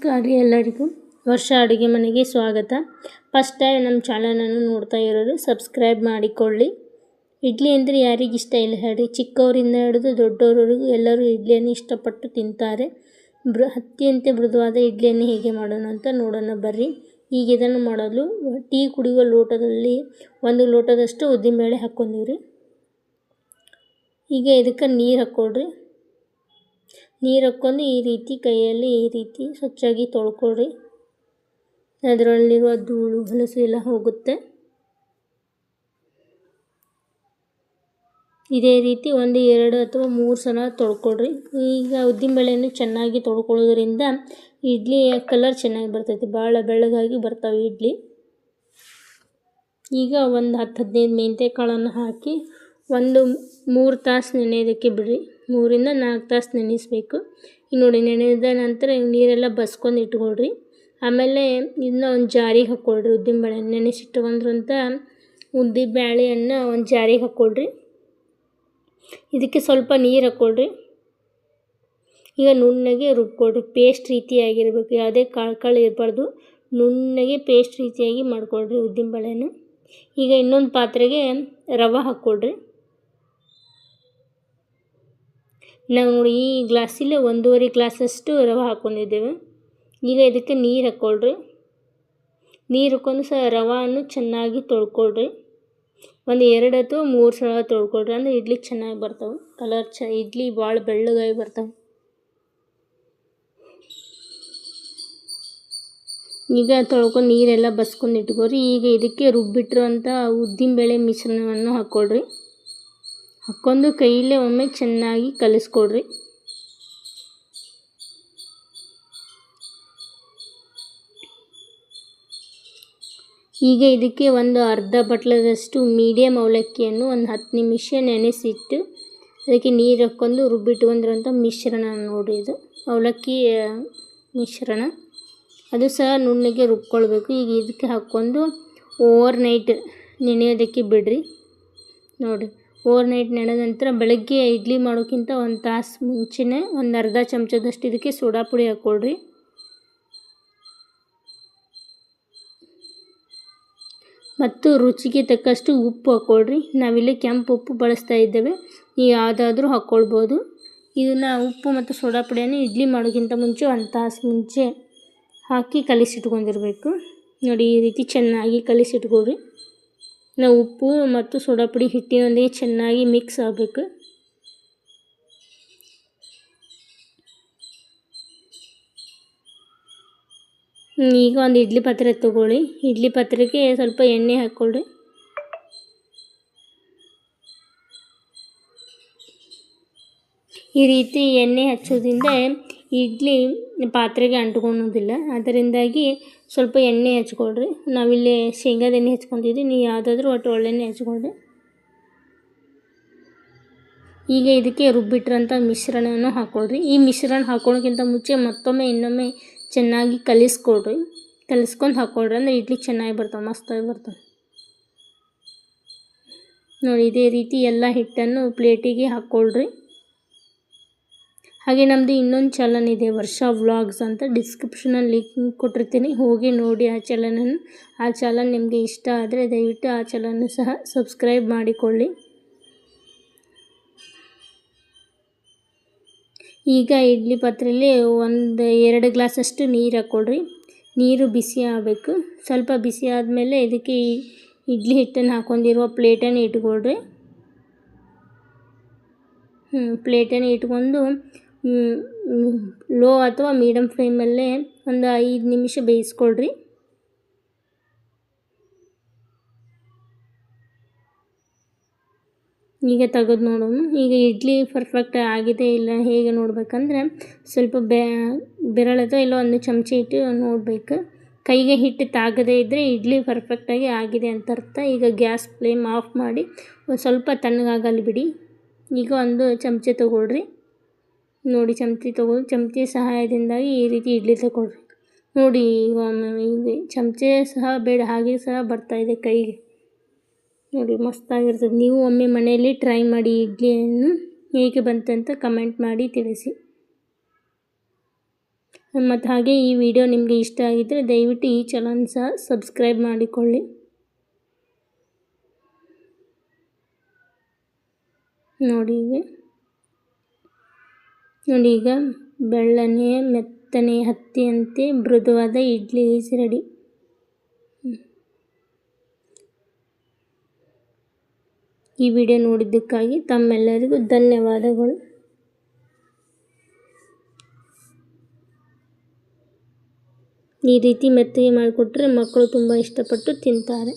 ನಮಸ್ಕಾರ ಎಲ್ಲರಿಗೂ. ವರ್ಷ ಅಡುಗೆ ಮನೆಗೆ ಸ್ವಾಗತ. ಫಸ್ಟ್ ಟೈಮ್ ನಮ್ಮ ಚಾನಲನ್ನು ನೋಡ್ತಾ ಇರೋರು ಸಬ್ಸ್ಕ್ರೈಬ್ ಮಾಡಿಕೊಳ್ಳಿ. ಇಡ್ಲಿ ಅಂದರೆ ಯಾರಿಗಿಷ್ಟ ಇಲ್ಲ ಹೇಳಿ. ಚಿಕ್ಕವರಿಂದ ಹಿಡಿದು ದೊಡ್ಡವರವರೆಗೂ ಎಲ್ಲರೂ ಇಡ್ಲಿಯನ್ನು ಇಷ್ಟಪಟ್ಟು ತಿಂತಾರೆ. ಅತ್ಯಂತ ಮೃದುವಾದ ಇಡ್ಲಿಯನ್ನು ಹೇಗೆ ಮಾಡೋಣ ಅಂತ ನೋಡೋಣ ಬರ್ರಿ. ಈಗ ಇದನ್ನು ಮಾಡಲು ಟೀ ಕುಡಿಯುವ ಲೋಟದಲ್ಲಿ 1 ಲೋಟದಷ್ಟು ಉದ್ದಿನಬೇಳೆ ಹಾಕ್ಕೊಂಡಿವ್ರಿ. ಈಗ ಇದಕ್ಕೆ ನೀರು ಹಾಕ್ಕೊಳ್ರಿ. ನೀರು ಹಾಕ್ಕೊಂಡು ಈ ರೀತಿ ಕೈಯಲ್ಲಿ ಈ ರೀತಿ ಸ್ವಚ್ಛಾಗಿ ತೊಳ್ಕೊಳ್ರಿ. ಅದರಲ್ಲಿರುವ ಧೂಳು ಹೊಲಸು ಎಲ್ಲ ಹೋಗುತ್ತೆ. ಇದೇ ರೀತಿ 1, 2 ಅಥವಾ 3 ಸಲ ತೊಳ್ಕೊಳ್ರಿ. ಈಗ ಉದ್ದಿನಬೇಳೆಯನ್ನು ಚೆನ್ನಾಗಿ ತೊಳ್ಕೊಳ್ಳೋದ್ರಿಂದ ಇಡ್ಲಿಯ ಕಲರ್ ಚೆನ್ನಾಗಿ ಬರ್ತೈತಿ, ಭಾಳ ಬೆಳ್ಳಗಾಗಿ ಬರ್ತಾವೆ ಇಡ್ಲಿ. ಈಗ ಒಂದು 10-15 ಮೆಂತ್ಯ ಕಾಳನ್ನು ಹಾಕಿ 3 ತಾಸು ನೆನೆಯೋದಕ್ಕೆ ಬಿಡ್ರಿ. 3ರಿಂದ 4 ತಾಸು ನೆನೆಸಬೇಕು. ಈಗ ನೋಡಿ, ನೆನೆದ ನಂತರ ನೀರೆಲ್ಲ ಬಸ್ಕೊಂಡು ಇಟ್ಕೊಳ್ರಿ. ಆಮೇಲೆ ಇದನ್ನ ಒಂದು ಜಾರಿಗೆ ಹಾಕ್ಕೊಳ್ರಿ. ಉದ್ದಿನಬೇಳೆ ನೆನೆಸಿಟ್ಕೊಂಡ್ರಂಥ ಉದ್ದಿನಬೇಳೆಯನ್ನು ಒಂದು ಜಾರಿಗೆ ಹಾಕ್ಕೊಳ್ರಿ. ಇದಕ್ಕೆ ಸ್ವಲ್ಪ ನೀರು ಹಾಕ್ಕೊಳ್ರಿ. ಈಗ ನುಣ್ಣಗೆ ರುಬ್ಕೊಳ್ರಿ. ಪೇಸ್ಟ್ ರೀತಿಯಾಗಿರಬೇಕು, ಯಾವುದೇ ಕಾಳು ಇರಬಾರ್ದು. ನುಣ್ಣಗೆ ಪೇಸ್ಟ್ ರೀತಿಯಾಗಿ ಮಾಡ್ಕೊಳ್ರಿ ಉದ್ದಿನಬೇಳೆನ. ಈಗ ಇನ್ನೊಂದು ಪಾತ್ರೆಗೆ ರವೆ ಹಾಕ್ಕೊಳ್ರಿ. ನಾವು ನೋಡಿ ಈ ಗ್ಲಾಸಲ್ಲಿ 1.5 ಗ್ಲಾಸಷ್ಟು ರವೆ ಹಾಕ್ಕೊಂಡಿದ್ದೇವೆ. ಈಗ ಇದಕ್ಕೆ ನೀರು ಹಾಕ್ಕೊಳ್ರಿ. ನೀರು ಹಾಕ್ಕೊಂಡು ರವೆಯನ್ನು ಚೆನ್ನಾಗಿ ತೊಳ್ಕೊಳ್ರಿ. 1, 2 ಅಥವಾ 3 ಸಲ ತೊಳ್ಕೊಳ್ರಿ. ಅಂದರೆ ಇಡ್ಲಿ ಚೆನ್ನಾಗಿ ಬರ್ತಾವೆ. ಕಲರ್ ಇಡ್ಲಿ ಭಾಳ ಬೆಳ್ಳಗಾಗಿ ಬರ್ತಾವೆ. ಈಗ ತೊಳ್ಕೊಂಡು ನೀರೆಲ್ಲ ಬಸ್ಕೊಂಡು ಇಟ್ಕೊಳ್ರಿ. ಈಗ ಇದಕ್ಕೆ ರುಬ್ಬಿಟ್ಟಿರುವಂಥ ಉದ್ದಿನಬೇಳೆ ಮಿಶ್ರಣವನ್ನು ಹಾಕ್ಕೊಳ್ರಿ. ಹಾಕ್ಕೊಂಡು ಕೈಯಲ್ಲೇ ಒಮ್ಮೆ ಚೆನ್ನಾಗಿ ಕಲಿಸ್ಕೊಳ್ರಿ. ಈಗ ಇದಕ್ಕೆ ಒಂದು ಅರ್ಧ ಬಟ್ಲದಷ್ಟು ಮೀಡಿಯಮ್ ಅವಲಕ್ಕಿಯನ್ನು ಒಂದು 10 ನಿಮಿಷ ನೆನೆಸಿಟ್ಟು ಅದಕ್ಕೆ ನೀರು ಹಾಕ್ಕೊಂಡು ರುಬ್ಬಿಟ್ಕೊಂಡಿರೋಂಥ ಮಿಶ್ರಣ ನೋಡಿರಿ. ಇದು ಅವಲಕ್ಕಿ ಮಿಶ್ರಣ, ಅದು ಸಹ ನುಣ್ಣಗೆ ರುಬ್ಕೊಳ್ಬೇಕು. ಈಗ ಇದಕ್ಕೆ ಹಾಕ್ಕೊಂಡು ಓವರ್ನೈಟ್ ನೆನೆಯೋದಕ್ಕೆ ಬಿಡ್ರಿ. ನೋಡಿ, ಓವರ್ನೈಟ್ ನೆನೆದ ನಂತರ ಬೆಳಗ್ಗೆ ಇಡ್ಲಿ ಮಾಡೋಕ್ಕಿಂತ 1 ತಾಸು ಮುಂಚೆನೇ ಒಂದು ಅರ್ಧ ಚಮಚದಷ್ಟು ಇದಕ್ಕೆ ಸೋಡಾ ಪುಡಿ ಹಾಕ್ಕೊಳ್ರಿ. ಮತ್ತು ರುಚಿಗೆ ತಕ್ಕಷ್ಟು ಉಪ್ಪು ಹಾಕ್ಕೊಳ್ರಿ. ನಾವಿಲ್ಲಿ ಕೆಂಪು ಉಪ್ಪು ಬಳಸ್ತಾ ಇದ್ದೇವೆ, ನೀವು ಯಾವುದಾದ್ರೂ ಹಾಕ್ಕೊಳ್ಬೋದು. ಇದನ್ನು ಉಪ್ಪು ಮತ್ತು ಸೋಡಾ ಪುಡಿಯನ್ನು ಇಡ್ಲಿ ಮಾಡೋಕ್ಕಿಂತ ಮುಂಚೆ 1 ತಾಸು ಮುಂಚೆ ಹಾಕಿ ಕಲಿಸಿಟ್ಕೊಂಡಿರ್ಬೇಕು. ನೋಡಿ, ಈ ರೀತಿ ಚೆನ್ನಾಗಿ ಕಲಿಸಿಟ್ಕೊಳ್ರಿ. ನಾವು ಉಪ್ಪು ಮತ್ತು ಸೋಡಾ ಪುಡಿ ಹಿಟ್ಟಿನೊಂದಿಗೆ ಚೆನ್ನಾಗಿ ಮಿಕ್ಸ್ ಆಗಬೇಕು. ಈಗ ಒಂದು ಇಡ್ಲಿ ಪಾತ್ರೆ ತಗೊಳ್ಳಿ. ಇಡ್ಲಿ ಪಾತ್ರೆಗೆ ಸ್ವಲ್ಪ ಎಣ್ಣೆ ಹಾಕ್ಕೊಳ್ರಿ. ಈ ರೀತಿ ಎಣ್ಣೆ ಹಚ್ಚೋದ್ರಿಂದ ಇಡ್ಲಿ ಪಾತ್ರೆಗೆ ಅಂಟ್ಕೊಳೋದಿಲ್ಲ. ಅದರಿಂದಾಗಿ ಸ್ವಲ್ಪ ಎಣ್ಣೆ ಹಚ್ಕೊಳ್ರಿ. ನಾವಿಲ್ಲಿ ಶೇಂಗಾದ ಎಣ್ಣೆ ಹಚ್ಕೊತಿದ್ವಿ, ನೀವು ಯಾವುದಾದ್ರೂ ಒಳ್ಳೆಣ್ಣೆ ಹಚ್ಕೊಳ್ರಿ. ಈಗ ಇದಕ್ಕೆ ರುಬ್ಬಿಟ್ಟಿರೋಂಥ ಮಿಶ್ರಣವನ್ನು ಹಾಕ್ಕೊಳ್ರಿ. ಈ ಮಿಶ್ರಣ ಹಾಕ್ಕೊಳ್ಳೋಕ್ಕಿಂತ ಮುಂಚೆ ಇನ್ನೊಮ್ಮೆ ಚೆನ್ನಾಗಿ ಕಲಿಸ್ಕೊಳ್ರಿ. ಕಲಿಸ್ಕೊಂಡು ಹಾಕ್ಕೊಳ್ರಿ, ಅಂದರೆ ಇಡ್ಲಿ ಚೆನ್ನಾಗಿ ಬರ್ತಾವೆ, ಮಸ್ತಾಗಿ ಬರ್ತವೆ. ನೋಡಿ, ಇದೇ ರೀತಿ ಎಲ್ಲ ಹಿಟ್ಟನ್ನು ಪ್ಲೇಟಿಗೆ ಹಾಕ್ಕೊಳ್ರಿ. ಹಾಗೆ ನಮ್ಮದು ಇನ್ನೊಂದು ಚಾನಲ್ ಇದೆ, ವರ್ಷ ವ್ಲಾಗ್ಸ್ ಅಂತ. ಡಿಸ್ಕ್ರಿಪ್ಷನಲ್ಲಿ ಲಿಂಕ್ ಕೊಟ್ಟಿರ್ತೀನಿ, ಹೋಗಿ ನೋಡಿ ಆ ಚಾನಲನ್ನು. ಆ ಚಾನಲ್ ನಿಮಗೆ ಇಷ್ಟ ಆದರೆ ದಯವಿಟ್ಟು ಆ ಚಾನಲನ್ನು ಸಹ ಸಬ್ಸ್ಕ್ರೈಬ್ ಮಾಡಿಕೊಳ್ಳಿ. ಈಗ ಇಡ್ಲಿ ಪಾತ್ರೆಯಲ್ಲಿ 1-2 ಗ್ಲಾಸಷ್ಟು ನೀರು ಹಾಕ್ಕೊಳ್ರಿ. ನೀರು ಬಿಸಿ ಆಗಬೇಕು. ಸ್ವಲ್ಪ ಬಿಸಿ ಆದಮೇಲೆ ಇದಕ್ಕೆ ಇಡ್ಲಿ ಹಿಟ್ಟನ್ನು ಹಾಕ್ಕೊಂಡಿರುವ ಪ್ಲೇಟನ್ನು ಇಟ್ಕೊಳ್ರಿ. ಪ್ಲೇಟನ್ನು ಇಟ್ಕೊಂಡು ಲೋ ಅಥವಾ ಮೀಡಿಯಮ್ ಫ್ಲೇಮಲ್ಲೇ ಒಂದು 5 ನಿಮಿಷ ಬೇಯಿಸ್ಕೊಳ್ರಿ. ಈಗ ತೆಗೆದು ನೋಡೋಣ. ಈಗ ಇಡ್ಲಿ ಪರ್ಫೆಕ್ಟ್ ಆಗಿದೆ ಇಲ್ಲ ಹೇಗೆ ನೋಡ್ಬೇಕಂದ್ರೆ ಸ್ವಲ್ಪ ಬೆರಳು ಅಥವಾ ಇಲ್ಲ 1 ಚಮಚ ಇಟ್ಟು ನೋಡಬೇಕು. ಕೈಗೆ ಹಿಟ್ಟು ತಾಗದೇ ಇದ್ದರೆ ಇಡ್ಲಿ ಪರ್ಫೆಕ್ಟಾಗಿ ಆಗಿದೆ ಅಂತ ಅರ್ಥ. ಈಗ ಗ್ಯಾಸ್ ಫ್ಲೇಮ್ ಆಫ್ ಮಾಡಿ ಒಂದು ಸ್ವಲ್ಪ ತಣ್ಣಗಾಗಲು ಬಿಡಿ. ಈಗ 1 ಚಮಚ ತೊಗೊಳ್ರಿ. ನೋಡಿ, ಚಮಚೆ ಸಹಾಯದಿಂದಾಗಿ ಈ ರೀತಿ ಇಡ್ಲಿ ತಗೊಳ್ರಿ. ನೋಡಿ, ಈಗ ಚಮಚೆ ಸಹ ಬೇಡ, ಹಾಗೆ ಸಹ ಬರ್ತಾಯಿದೆ ಕೈಗೆ. ನೋಡಿ, ಮಸ್ತಾಗಿರ್ತದೆ. ನೀವು ಒಮ್ಮೆ ಮನೆಯಲ್ಲಿ ಟ್ರೈ ಮಾಡಿ ಇಡ್ಲಿಯನ್ನು. ಹೇಗೆ ಬಂತಂತ ಕಮೆಂಟ್ ಮಾಡಿ ತಿಳಿಸಿ. ಮತ್ತು ಹಾಗೆ ಈ ವಿಡಿಯೋ ನಿಮಗೆ ಇಷ್ಟ ಆಗಿದ್ದರೆ ದಯವಿಟ್ಟು ಈ ಚಾನಲ್ ಸಹ ಸಬ್ಸ್ಕ್ರೈಬ್ ಮಾಡಿಕೊಳ್ಳಿ. ನೋಡಿ ಈಗ ಬೆಳ್ಳನೆಯ ಮೆತ್ತನೆಯ ಹತ್ತಿಯಂತೆ ಮೃದುವಾದ ಇಡ್ಲಿ ಈಸ್ ರೆಡಿ. ಈ ವಿಡಿಯೋ ನೋಡಿದ್ದಕ್ಕಾಗಿ ತಮ್ಮೆಲ್ಲರಿಗೂ ಧನ್ಯವಾದಗಳು. ಈ ರೀತಿ ಮೆತ್ತಗೆ ಮಾಡಿಕೊಟ್ರೆ ಮಕ್ಕಳು ತುಂಬ ಇಷ್ಟಪಟ್ಟು ತಿಂತಾರೆ.